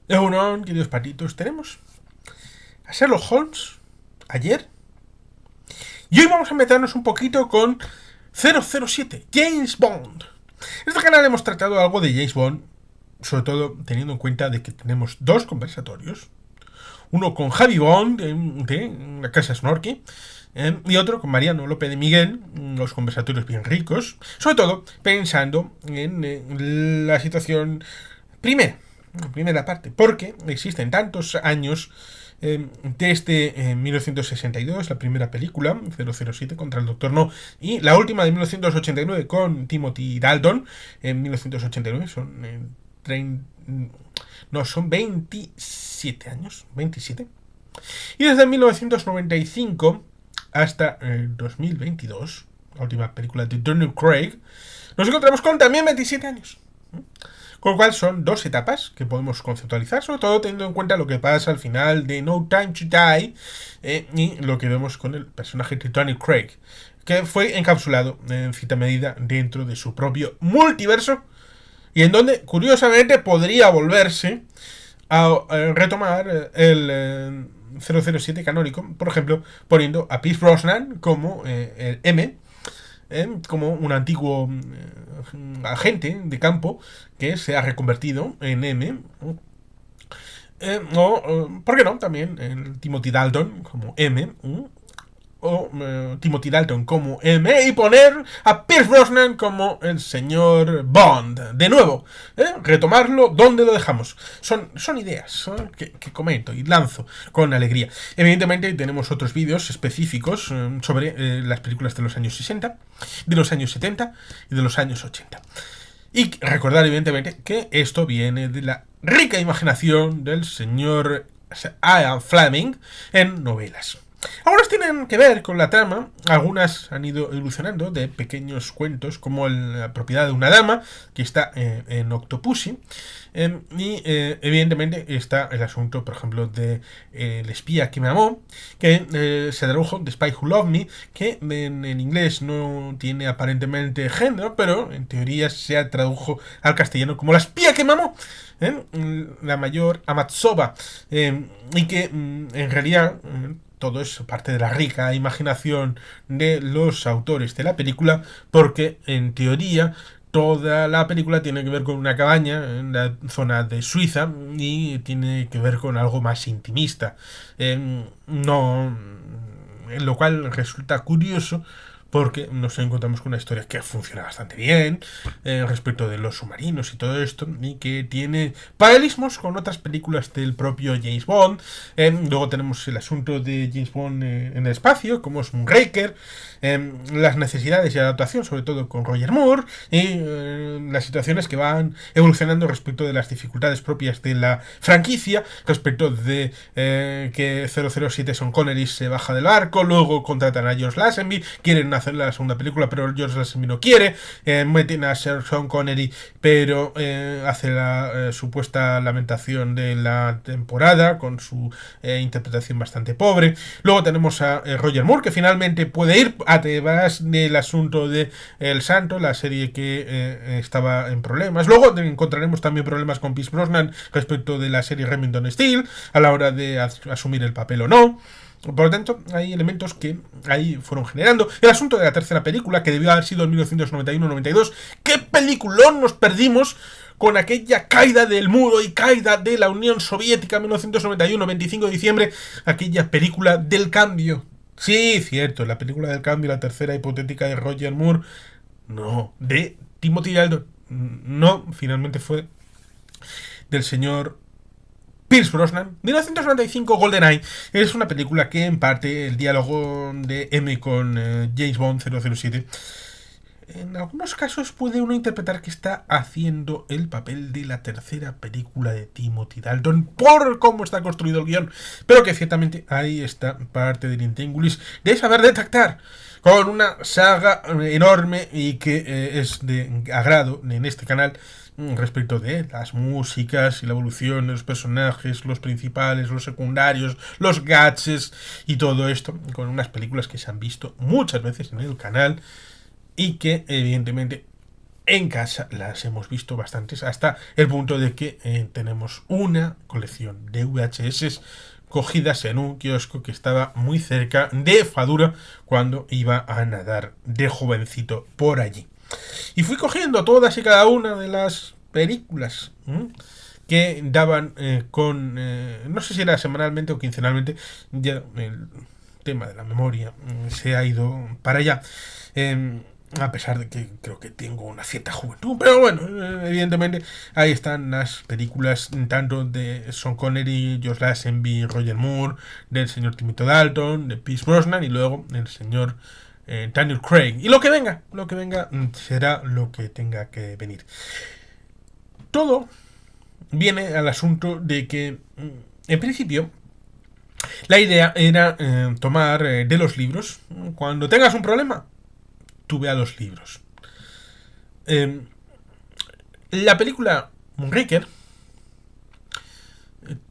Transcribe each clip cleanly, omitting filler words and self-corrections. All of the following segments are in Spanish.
Bueno, queridos patitos, tenemos a Sherlock Holmes ayer y hoy vamos a meternos un poquito con 007, James Bond. En este canal hemos tratado algo de James Bond, sobre todo teniendo en cuenta de que tenemos dos conversatorios. Uno con Javi Bond de la Casa Snorky y otro con Mariano López de Miguel, los conversatorios bien ricos, sobre todo pensando en la situación primera parte, porque existen tantos años desde 1962, la primera película, 007 contra el Doctor No, y la última de 1989 con Timothy Dalton, en 1989, son 27 años, 27. Y desde 1995 hasta 2022, la última película de Daniel Craig, nos encontramos con también 27 años. Con lo cual son dos etapas que podemos conceptualizar, sobre todo teniendo en cuenta lo que pasa al final de No Time to Die y lo que vemos con el personaje de Daniel Craig, que fue encapsulado en cierta medida dentro de su propio multiverso y en donde, curiosamente, podría volverse a retomar el 007 canónico, por ejemplo, poniendo a Pierce Brosnan como el M, como un antiguo agente de campo que se ha reconvertido en M. ¿Por qué no? También el Timothy Dalton como M. O Timothy Dalton como M. Y poner a Pierce Brosnan como el señor Bond. De nuevo, retomarlo donde lo dejamos. Son ideas que comento y lanzo con alegría. Evidentemente tenemos otros vídeos específicos sobre las películas de los años 60, de los años 70 y de los años 80. Y recordar, evidentemente, que esto viene de la rica imaginación del señor Ian Fleming en novelas. Algunas tienen que ver con la trama, algunas han ido evolucionando de pequeños cuentos como La propiedad de una dama, que está en Octopussy, evidentemente está el asunto, por ejemplo, de El espía que me amó, que se tradujo The Spy Who Loved Me, que en inglés no tiene aparentemente género, pero en teoría se tradujo al castellano como La espía que me amó, la mayor Amatsova, y que en realidad todo es parte de la rica imaginación de los autores de la película, porque en teoría toda la película tiene que ver con una cabaña en la zona de Suiza y tiene que ver con algo más intimista. No, lo cual resulta curioso porque nos encontramos con una historia que funciona bastante bien respecto de los submarinos y todo esto, y que tiene paralelismos con otras películas del propio James Bond. Luego tenemos el asunto de James Bond en el espacio, como es Moonraker, las necesidades y adaptación, sobre todo con Roger Moore, y las situaciones que van evolucionando respecto de las dificultades propias de la franquicia, respecto de que 007 Sean Connery se baja del barco, luego contratan a George Lazenby, quieren hacer la segunda película, pero George Lazenby no quiere, meten a Sean Connery, pero hace la supuesta lamentación de la temporada con su interpretación bastante pobre. Luego tenemos a Roger Moore, que finalmente puede ir a través del asunto de El Santo, la serie que estaba en problemas. Luego encontraremos también problemas con Pierce Brosnan respecto de la serie Remington Steele, a la hora de asumir el papel o no. Por lo tanto, hay elementos que ahí fueron generando. El asunto de la tercera película, que debió haber sido en 1991-92. ¿Qué peliculón nos perdimos con aquella caída del muro y caída de la Unión Soviética en 1991, 25 de diciembre? Aquella película del cambio. Sí, cierto, la película del cambio, la tercera hipotética de Roger Moore. No, de Timothy Dalton. No, finalmente fue del señor Pierce Brosnan. 1995, GoldenEye es una película que en parte el diálogo de M con James Bond 007 en algunos casos puede uno interpretar que está haciendo el papel de la tercera película de Timothy Dalton por cómo está construido el guión, pero que ciertamente ahí está parte del intríngulis de saber detectar con una saga enorme y que es de agrado en este canal respecto de las músicas y la evolución de los personajes, los principales, los secundarios, los gadgets y todo esto, con unas películas que se han visto muchas veces en el canal y que evidentemente En casa las hemos visto bastantes, hasta el punto de que tenemos una colección de VHS cogidas en un kiosco que estaba muy cerca de Fadura cuando iba a nadar de jovencito por allí. Y fui cogiendo todas y cada una de las películas que daban no sé si era semanalmente o quincenalmente, ya el tema de la memoria se ha ido para allá. A pesar de que creo que tengo una cierta juventud, pero bueno, evidentemente ahí están las películas tanto de Sean Connery, Josh Lazenby, Roger Moore, del señor Timothy Dalton, de Pierce Brosnan y luego el señor Daniel Craig. Y lo que venga será lo que tenga que venir. Todo viene al asunto de que, en principio, la idea era tomar de los libros. Cuando tengas un problema, tú ve a los libros. La película Moonraker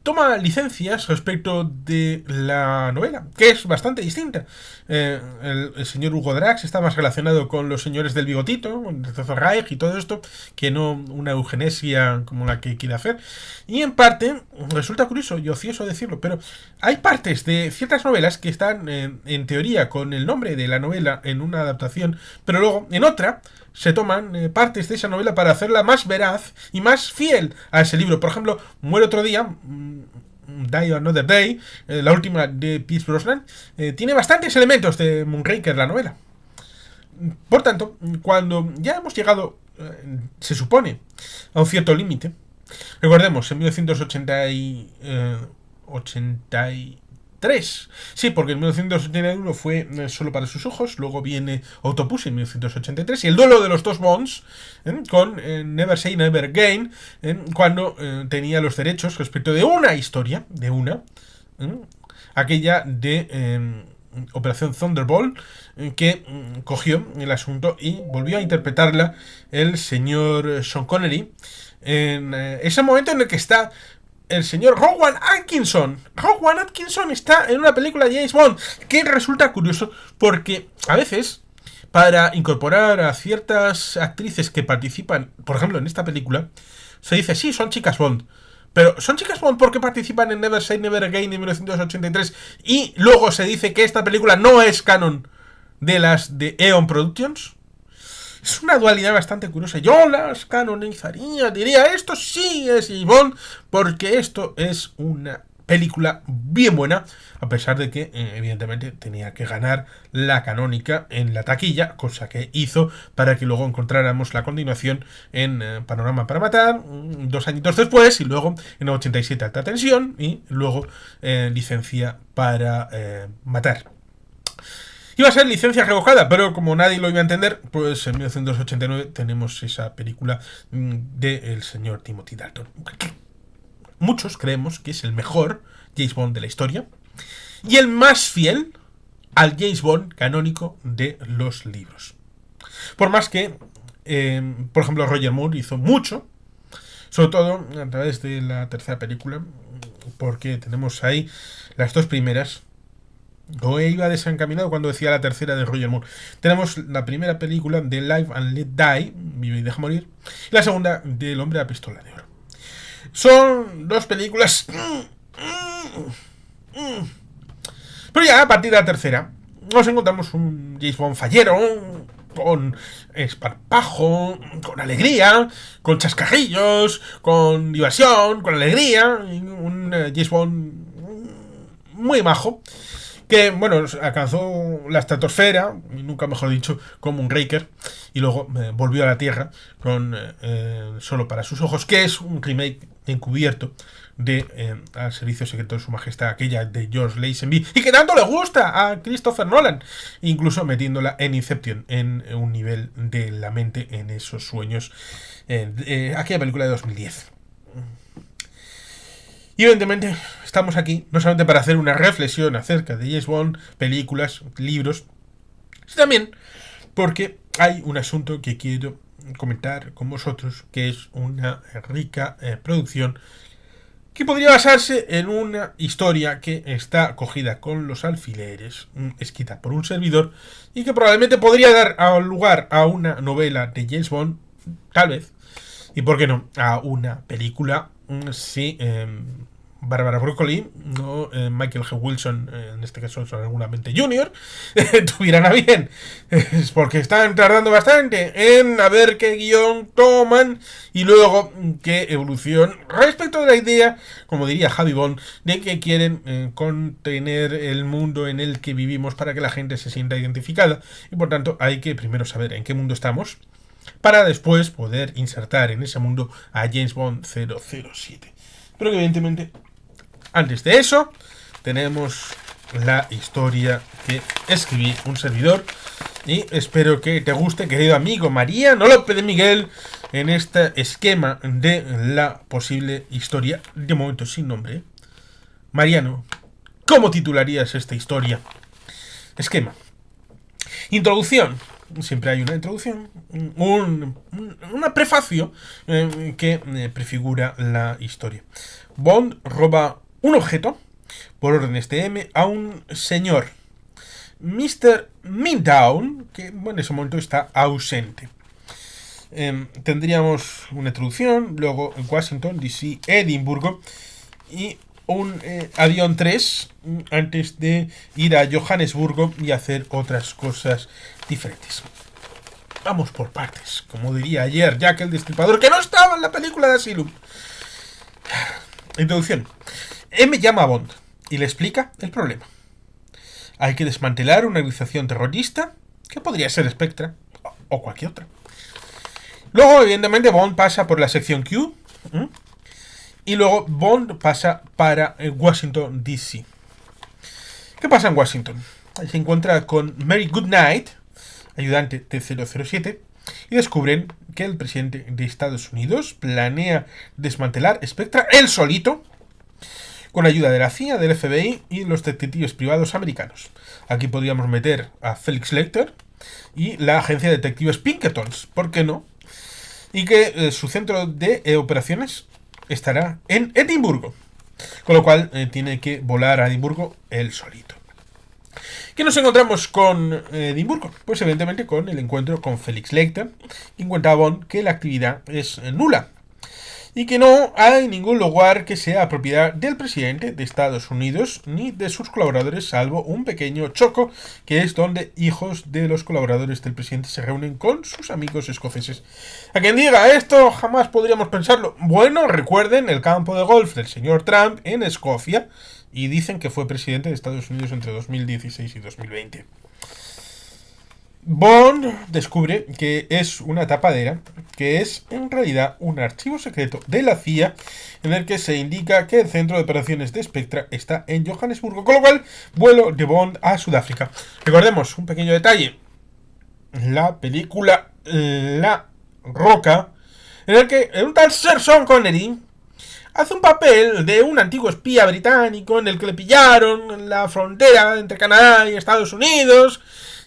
toma licencias respecto de la novela, que es bastante distinta. El señor Hugo Drax está más relacionado con los señores del bigotito, el Tercer Reich y todo esto, que no una eugenesia como la que quiere hacer. Y en parte, resulta curioso y ocioso decirlo, pero hay partes de ciertas novelas que están en teoría con el nombre de la novela en una adaptación, pero luego en otra se toman partes de esa novela para hacerla más veraz y más fiel a ese libro. Por ejemplo, Muere otro día, Die Another Day, la última de Pierce Brosnan, tiene bastantes elementos de Moonraker, la novela. Por tanto, cuando ya hemos llegado, se supone, a un cierto límite, recordemos, en 1983. Sí, porque en 1981 fue Solo para sus ojos, luego viene Autopus en 1983 y el duelo de los dos Bonds con Never Say Never Again, cuando tenía los derechos respecto de una historia, aquella de Operación Thunderbolt, que cogió el asunto y volvió a interpretarla el señor Sean Connery en ese momento en el que está el señor Rowan Atkinson. Rowan Atkinson está en una película de James Bond, que resulta curioso porque a veces, para incorporar a ciertas actrices que participan, por ejemplo en esta película, se dice, sí, son chicas Bond. Pero son chicas Bond porque participan en Never Say Never Again en 1983 y luego se dice que esta película no es canon de las de Eon Productions. Es una dualidad bastante curiosa. Yo las canonizaría, diría, esto sí es Bond, porque esto es una película bien buena, a pesar de que evidentemente tenía que ganar la canónica en la taquilla, cosa que hizo para que luego encontráramos la continuación en Panorama para Matar, 2 añitos después, y luego en 87 Alta Tensión, y luego Licencia para Matar. Iba a ser licencia revocada, pero como nadie lo iba a entender, pues en 1989 tenemos esa película del señor Timothy Dalton. Muchos creemos que es el mejor James Bond de la historia y el más fiel al James Bond canónico de los libros. Por más que, por ejemplo, Roger Moore hizo mucho, sobre todo a través de la tercera película, porque tenemos ahí las dos primeras. O iba desencaminado cuando decía la tercera de Roger Moore. Tenemos la primera película de Live and Let Die, Vive y Deja Morir, y la segunda de El Hombre a Pistola de Oro. Son dos películas. Pero ya a partir de la tercera nos encontramos un James Bond fallero, con esparpajo, con alegría, con chascarrillos, con diversión, con alegría, un James Bond muy majo, que, bueno, alcanzó la estratosfera, nunca mejor dicho, como un Raker, y luego volvió a la Tierra con Solo para sus ojos, que es un remake encubierto de Al Servicio Secreto de Su Majestad, aquella de George Lazenby, y que tanto le gusta a Christopher Nolan, incluso metiéndola en Inception, en un nivel de la mente, en esos sueños, aquella película de 2010. Y evidentemente estamos aquí no solamente para hacer una reflexión acerca de James Bond, películas, libros, sino también porque hay un asunto que quiero comentar con vosotros, que es una rica producción que podría basarse en una historia que está cogida con los alfileres, escrita por un servidor, y que probablemente podría dar lugar a una novela de James Bond tal vez. ¿Y por qué no? A una película, sí, Barbara Broccoli, no Michael G. Wilson, en este caso seguramente Junior, tuvieran a bien. Es porque están tardando bastante en a ver qué guión toman y luego qué evolución respecto de la idea, como diría Javi Bond, de que quieren contener el mundo en el que vivimos para que la gente se sienta identificada. Y por tanto hay que primero saber en qué mundo estamos para después poder insertar en ese mundo a James Bond 007. Pero que evidentemente, antes de eso, tenemos la historia que escribí un servidor. Y espero que te guste, querido amigo Mariano López de Miguel, en este esquema de la posible historia, de momento sin nombre. Mariano, ¿cómo titularías esta historia? Esquema. Introducción. Siempre hay una introducción, una prefacio que prefigura la historia. Bond roba un objeto por órdenes de M a un señor, Mr. Midtown, que en ese momento está ausente. Tendríamos una introducción, luego Washington, D.C., Edimburgo y un avión 3 antes de ir a Johannesburgo y hacer otras cosas diferentes. Vamos por partes, como diría ayer Jack el Destripador, que no estaba en la película de Asylum. Introducción. M llama a Bond y le explica el problema. Hay que desmantelar una organización terrorista, que podría ser Spectra o cualquier otra. Luego, evidentemente, Bond pasa por la sección Q. Y luego Bond pasa para Washington, D.C. ¿Qué pasa en Washington? Ahí se encuentra con Mary Goodnight, ayudante de 007, y descubren que el presidente de Estados Unidos planea desmantelar Spectra él solito, con ayuda de la CIA, del FBI y los detectives privados americanos. Aquí podríamos meter a Felix Leiter y la agencia de detectives Pinkertons, ¿por qué no? Y que su centro de operaciones estará en Edimburgo, con lo cual tiene que volar a Edimburgo él solito. ¿Qué nos encontramos con Edimburgo? Pues evidentemente con el encuentro con Felix Leiter, que encuentra a Bond que la actividad es nula y que no hay ningún lugar que sea propiedad del presidente de Estados Unidos ni de sus colaboradores, salvo un pequeño choco, que es donde hijos de los colaboradores del presidente se reúnen con sus amigos escoceses. A quien diga esto, jamás podríamos pensarlo. Bueno, recuerden el campo de golf del señor Trump en Escocia, y dicen que fue presidente de Estados Unidos entre 2016 y 2020. Bond descubre que es una tapadera, que es en realidad un archivo secreto de la CIA en el que se indica que el centro de operaciones de Spectra está en Johannesburgo, con lo cual vuelo de Bond a Sudáfrica. Recordemos un pequeño detalle: la película La Roca, en el que un tal Sir Sean Connery hace un papel de un antiguo espía británico en el que le pillaron en la frontera entre Canadá y Estados Unidos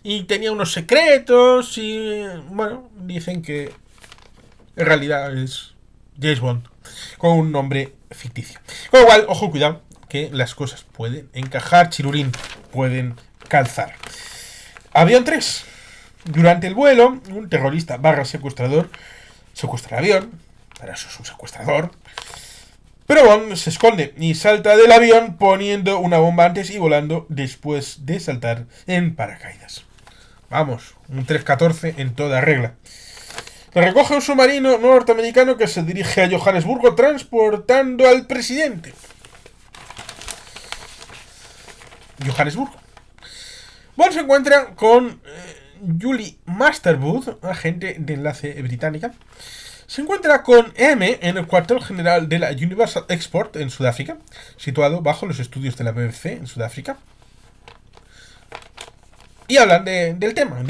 y tenía unos secretos y, bueno, dicen que en realidad es James Bond con un nombre ficticio. Con lo cual, ojo, cuidado, que las cosas pueden encajar, chirurín, pueden calzar. Avión 3. Durante el vuelo, un terrorista / secuestrador secuestra el avión. Para eso es un secuestrador. Pero Bond se esconde y salta del avión poniendo una bomba antes y volando después de saltar en paracaídas. Vamos, un 314 en toda regla. Le recoge un submarino norteamericano que se dirige a Johannesburgo transportando al presidente. Johannesburgo. Bond se encuentra con Julie Masterwood, agente de enlace británica. Se encuentra con M en el cuartel general de la Universal Export en Sudáfrica, situado bajo los estudios de la BBC en Sudáfrica. Y hablan del tema,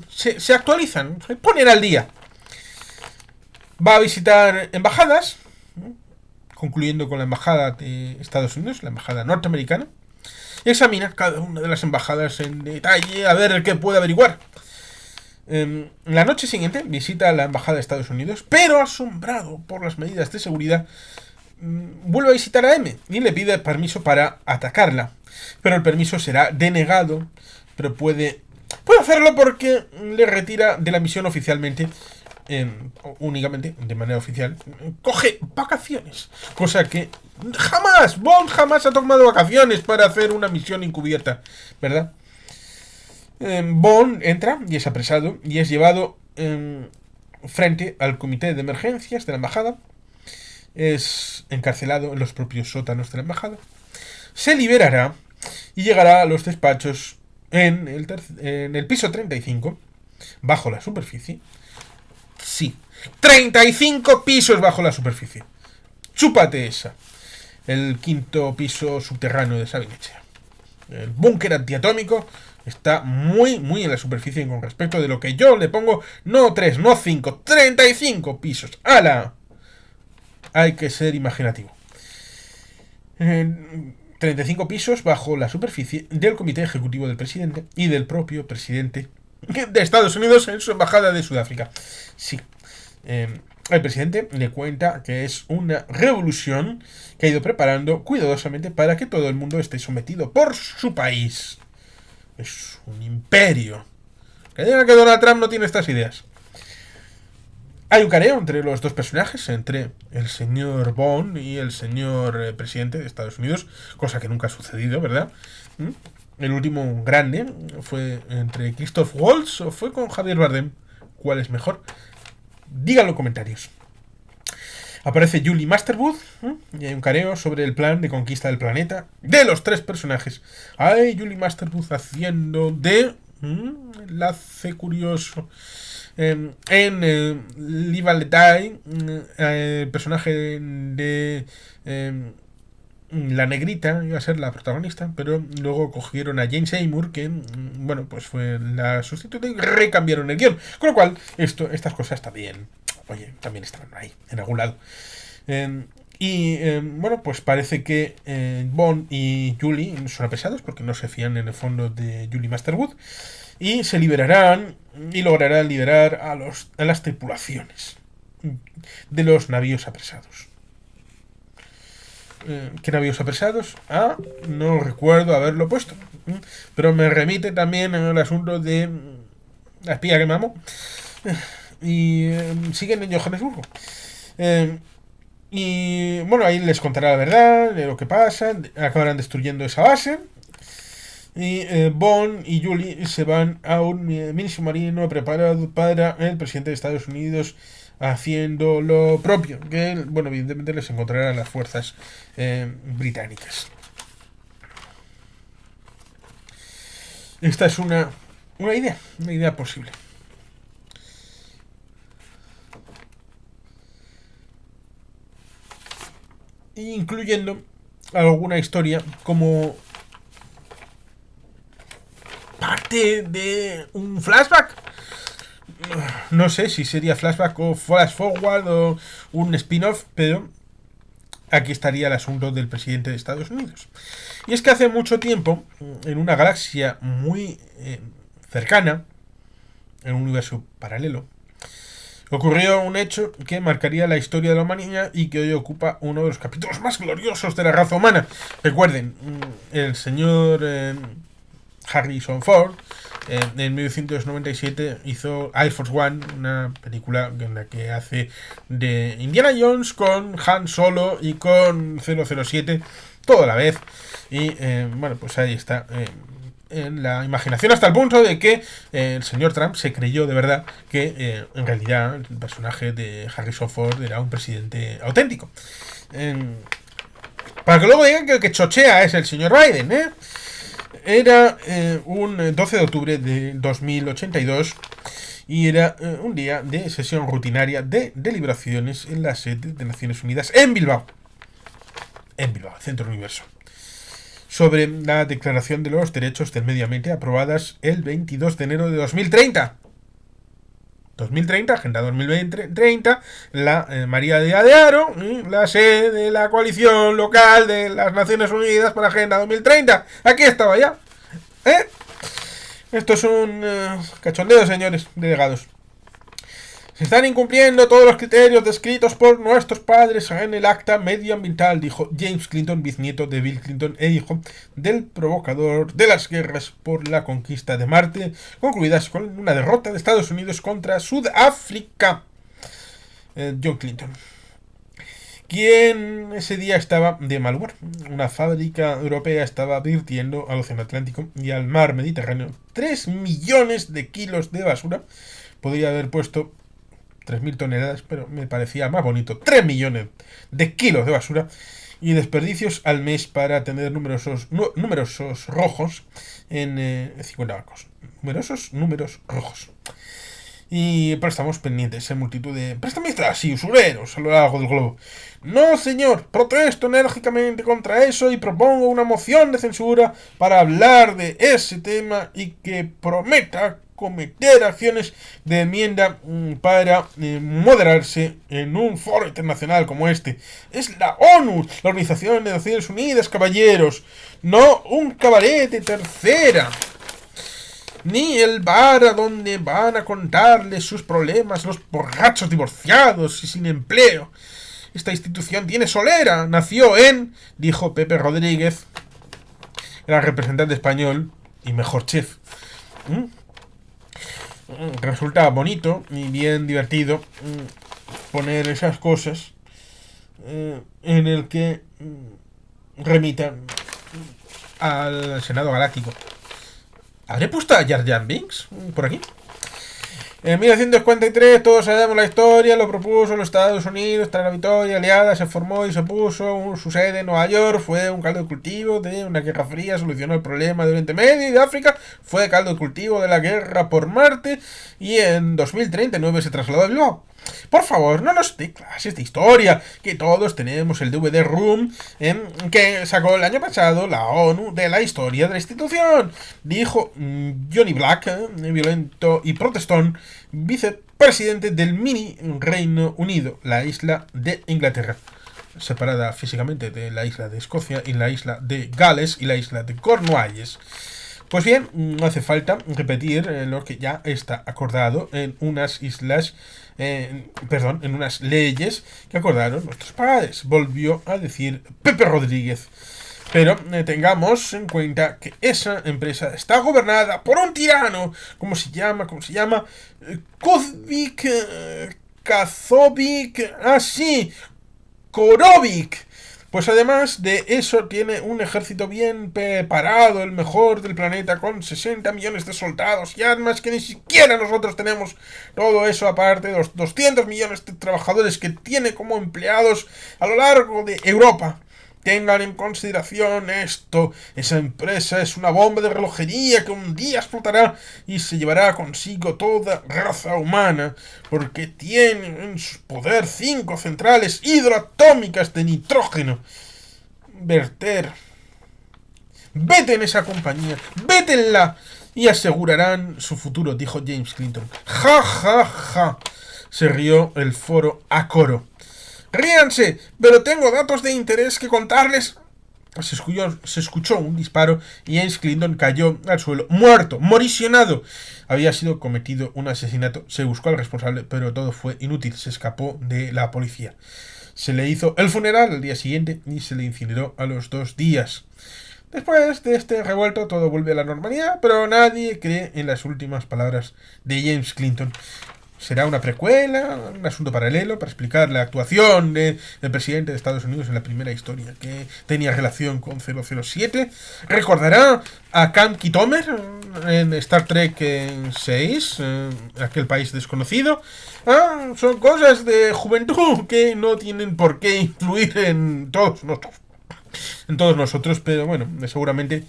se actualizan, se ponen al día. Va a visitar embajadas, concluyendo con la embajada de Estados Unidos, la embajada norteamericana, y examina cada una de las embajadas en detalle a ver qué puede averiguar. La noche siguiente visita la embajada de Estados Unidos, pero asombrado por las medidas de seguridad, vuelve a visitar a M y le pide permiso para atacarla, pero el permiso será denegado, pero puede hacerlo porque le retira de la misión oficialmente únicamente, de manera oficial, coge vacaciones. Cosa que jamás, Bond jamás ha tomado vacaciones para hacer una misión encubierta, ¿verdad? Bond entra y es apresado y es llevado frente al comité de emergencias de la embajada. Es encarcelado en los propios sótanos de la embajada. Se liberará y llegará a los despachos en el piso 35, bajo la superficie. Sí, 35 pisos bajo la superficie. Chúpate esa. El quinto piso subterráneo de Sabinechea. El búnker antiatómico está muy, muy en la superficie con respecto de lo que yo le pongo. No 3, no 5, 35 pisos. ¡Hala! Hay que ser imaginativo. 35 pisos bajo la superficie del comité ejecutivo del presidente y del propio presidente de Estados Unidos en su embajada de Sudáfrica. Sí. El presidente le cuenta que es una revolución que ha ido preparando cuidadosamente para que todo el mundo esté sometido por su país. Es un imperio. Que diga que Donald Trump no tiene estas ideas. Hay un careo entre los dos personajes, entre el señor Bond y el señor presidente de Estados Unidos, cosa que nunca ha sucedido, ¿verdad? El último grande fue entre Christoph Waltz o fue con Javier Bardem. ¿Cuál es mejor? Díganlo en comentarios. Aparece Julie Masterwood y hay un careo sobre el plan de conquista del planeta de los tres personajes. Hay Julie Masterwood haciendo de enlace curioso en Live and Let Die, el personaje de la negrita iba a ser la protagonista, pero luego cogieron a Jane Seymour, que bueno, pues fue la sustituta y recambiaron el guión. Con lo cual, estas cosas también, oye, también estaban ahí, en algún lado. Bueno, pues parece que Bond y Julie son apresados porque no se fían en el fondo de Julie Masterwood y se liberarán y lograrán liberar a las tripulaciones de los navíos apresados. ¿Qué navíos apresados? No recuerdo haberlo puesto, pero me remite también al asunto de la espía que me amó y siguen en Johannesburgo. Y bueno, ahí les contará la verdad de lo que pasa. Acabarán destruyendo esa base. Y Bond y Julie se van a un mini submarino preparado para el presidente de Estados Unidos haciendo lo propio. Que, bueno, evidentemente les encontrarán las fuerzas británicas. Esta es una idea posible. Incluyendo alguna historia como parte de un flashback. No sé si sería flashback o flash forward o un spin-off, pero aquí estaría el asunto del presidente de Estados Unidos. Y es que hace mucho tiempo, en una galaxia muy cercana, en un universo paralelo, ocurrió un hecho que marcaría la historia de la humanidad y que hoy ocupa uno de los capítulos más gloriosos de la raza humana. Recuerden, el señor Harrison Ford en 1997 hizo Air Force One, una película en la que hace de Indiana Jones con Han Solo y con 007 todo a la vez. Y bueno, pues ahí está. En la imaginación hasta el punto de que el señor Trump se creyó de verdad que en realidad el personaje de Harrison Ford era un presidente auténtico. Para que luego digan que el que chochea es el señor Biden, Era un 12 de octubre de 2082 y era un día de sesión rutinaria de deliberaciones en la sede de Naciones Unidas en Bilbao, Centro Universo, sobre la Declaración de los Derechos del Medio Ambiente aprobadas el 22 de enero de 2030. 2030, Agenda 2030, la María de Adearo, la sede de la coalición local de las Naciones Unidas para Agenda 2030. Aquí estaba ya. Esto es un cachondeo, señores delegados. Se están incumpliendo todos los criterios descritos por nuestros padres en el acta medioambiental, dijo James Clinton, bisnieto de Bill Clinton e hijo del provocador de las guerras por la conquista de Marte, concluidas con una derrota de Estados Unidos contra Sudáfrica. John Clinton, quien ese día estaba de mal humor. Una fábrica europea estaba virtiendo al Océano Atlántico y al mar Mediterráneo 3 millones de kilos de basura. Podría haber puesto 3.000 toneladas, pero me parecía más bonito. 3 millones de kilos de basura y desperdicios al mes para tener numerosos rojos en 50 bancos. Numerosos números rojos. Y estamos pendientes en multitud de prestamistas y usureros a lo largo del globo. No, señor, protesto enérgicamente contra eso y propongo una moción de censura para hablar de ese tema y que prometa cometer acciones de enmienda para moderarse en un foro internacional como este. Es la ONU, la Organización de Naciones Unidas, caballeros, no un cabaret de tercera. Ni el bar a donde van a contarles sus problemas los borrachos divorciados y sin empleo. Esta institución tiene solera. Nació dijo Pepe Rodríguez, era representante español y mejor chef. Resulta bonito y bien divertido poner esas cosas en el que remitan al Senado Galáctico. ¿Habré puesto a Jar Jar Binks por aquí? En 1943 todos sabemos la historia, lo propuso los Estados Unidos tras la victoria aliada, se formó y se puso su sede en Nueva York, fue un caldo de cultivo de una guerra fría, solucionó el problema de Oriente Medio y de África, fue caldo de cultivo de la guerra por Marte y en 2039 se trasladó a Bilbao. Por favor, no nos dé clases de historia, que todos tenemos el DVD Room que sacó el año pasado la ONU de la historia de la institución, dijo Johnny Black, violento y protestón, vicepresidente del mini Reino Unido, la isla de Inglaterra, separada físicamente de la isla de Escocia y la isla de Gales y la isla de Cornualles. Pues bien, no hace falta repetir lo que ya está acordado en unas islas, en unas leyes que acordaron nuestros padres, volvió a decir Pepe Rodríguez. Pero tengamos en cuenta que esa empresa está gobernada por un tirano, ¿cómo se llama? Kuzvik, Kazovic, Korovic. Pues además de eso tiene un ejército bien preparado, el mejor del planeta, con 60 millones de soldados y armas que ni siquiera nosotros tenemos. Todo eso aparte de los 200 millones de trabajadores que tiene como empleados a lo largo de Europa. Tengan en consideración esto. Esa empresa es una bomba de relojería que un día explotará y se llevará consigo toda raza humana, porque tiene en su poder 5 centrales hidroatómicas de nitrógeno. Verter. Vete en esa compañía, vétenla y asegurarán su futuro, dijo James Clinton. Ja, ja, ja. Se rió el foro a coro. ¡Ríanse! Pero tengo datos de interés que contarles. Se escuchó un disparo y James Clinton cayó al suelo, muerto, morisionado. Había sido cometido un asesinato, se buscó al responsable, pero todo fue inútil, se escapó de la policía. Se le hizo el funeral al día siguiente y se le incineró a los 2 días. Después de este revuelto todo vuelve a la normalidad, pero nadie cree en las últimas palabras de James Clinton. Será una precuela, un asunto paralelo para explicar la actuación del presidente de Estados Unidos en la primera historia que tenía relación con 007. Recordará a Cam Kitomer en Star Trek 6, aquel país desconocido. Son cosas de juventud que no tienen por qué influir en todos nosotros, pero bueno, seguramente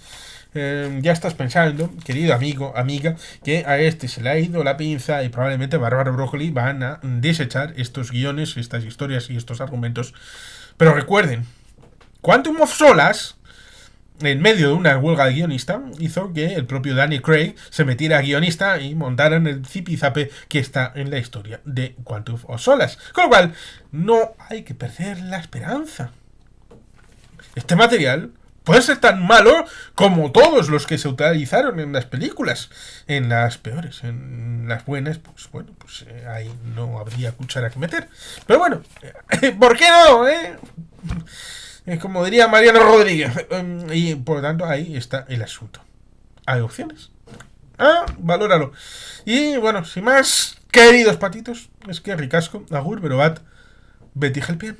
ya estás pensando, querido amigo, amiga, que a este se le ha ido la pinza y probablemente Bárbara Broccoli van a desechar estos guiones, estas historias y estos argumentos. Pero recuerden, Quantum of Solace, en medio de una huelga de guionista, hizo que el propio Daniel Craig se metiera a guionista y montaran el zipizape que está en la historia de Quantum of Solace. Con lo cual, no hay que perder la esperanza. Este material puede ser tan malo como todos los que se utilizaron en las películas. En las peores, en las buenas, pues bueno, pues ahí no habría cuchara que meter. Pero bueno, ¿por qué no? Como diría Mariano Rodríguez. Y por lo tanto ahí está el asunto. Hay opciones. Valóralo. Y bueno, sin más, Queridos patitos, es que ricasco, agur, berobat, Betty Helpien.